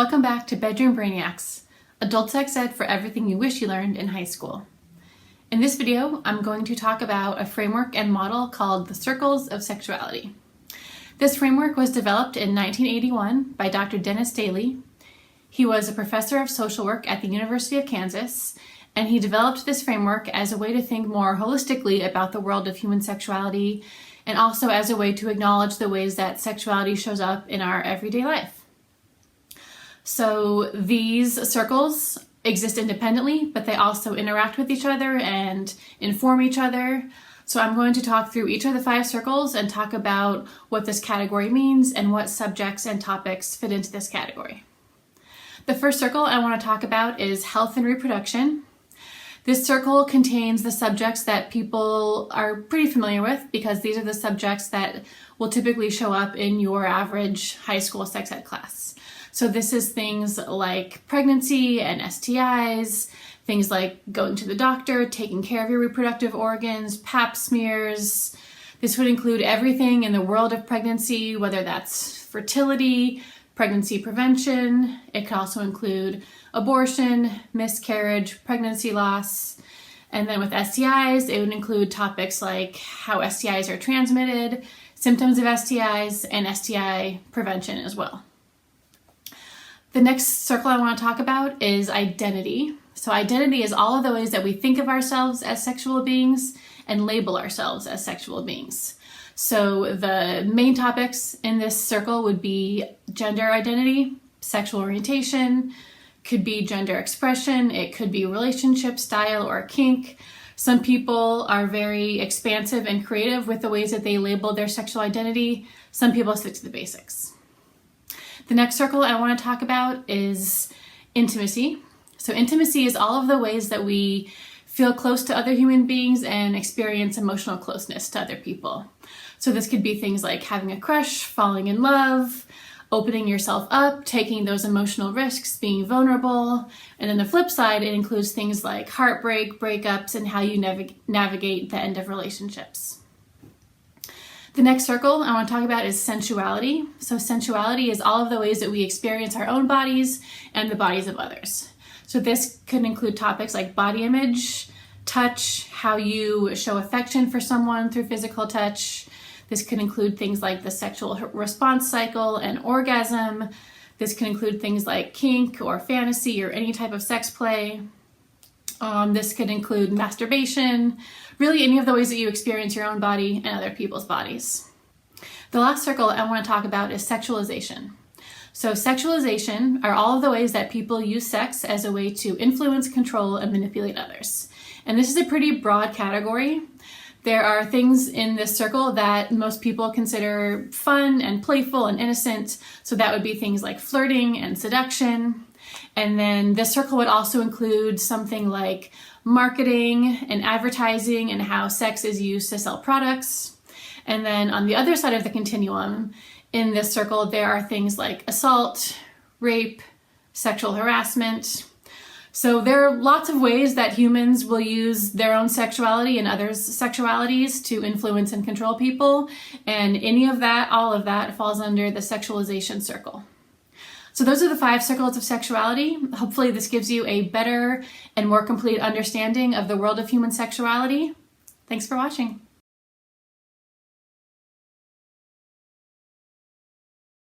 Welcome back to Bedroom Brainiacs, adult sex ed for everything you wish you learned in high school. In this video, I'm going to talk about a framework and model called the Circles of Sexuality. This framework was developed in 1981 by Dr. Dennis Daly. He was a professor of social work at the University of Kansas, and he developed this framework as a way to think more holistically about the world of human sexuality, and also as a way to acknowledge the ways that sexuality shows up in our everyday life. So these circles exist independently, but they also interact with each other and inform each other. So I'm going to talk through each of the 5 circles and talk about what this category means and what subjects and topics fit into this category. The first circle I want to talk about is health and reproduction. This circle contains the subjects that people are pretty familiar with because these are the subjects that will typically show up in your average high school sex ed class. So this is things like pregnancy and STIs, things like going to the doctor, taking care of your reproductive organs, pap smears. This would include everything in the world of pregnancy, whether that's fertility, pregnancy prevention. It could also include abortion, miscarriage, pregnancy loss. And then with STIs, it would include topics like how STIs are transmitted, symptoms of STIs, and STI prevention as well. The next circle I want to talk about is identity. So identity is all of the ways that we think of ourselves as sexual beings and label ourselves as sexual beings. So the main topics in this circle would be gender identity, sexual orientation, could be gender expression, it could be relationship style or kink. Some people are very expansive and creative with the ways that they label their sexual identity. Some people stick to the basics. The next circle I want to talk about is intimacy. So intimacy is all of the ways that we feel close to other human beings and experience emotional closeness to other people. So this could be things like having a crush, falling in love, opening yourself up, taking those emotional risks, being vulnerable. And then the flip side, it includes things like heartbreak, breakups, and how you navigate the end of relationships. The next circle I want to talk about is sensuality. So sensuality is all of the ways that we experience our own bodies and the bodies of others. So this could include topics like body image, touch, how you show affection for someone through physical touch. This could include things like the sexual response cycle and orgasm. This can include things like kink or fantasy or any type of sex play. This could include masturbation, really any of the ways that you experience your own body and other people's bodies. The last circle I want to talk about is sexualization. So sexualization are all of the ways that people use sex as a way to influence, control, and manipulate others. And this is a pretty broad category. There are things in this circle that most people consider fun and playful and innocent. So that would be things like flirting and seduction. And then this circle would also include something like marketing and advertising and how sex is used to sell products. And then on the other side of the continuum, in this circle, there are things like assault, rape, sexual harassment. So there are lots of ways that humans will use their own sexuality and others' sexualities to influence and control people. And any of that, all of that falls under the sexualization circle. So those are the 5 circles of sexuality. Hopefully this gives you a better and more complete understanding of the world of human sexuality. Thanks for watching.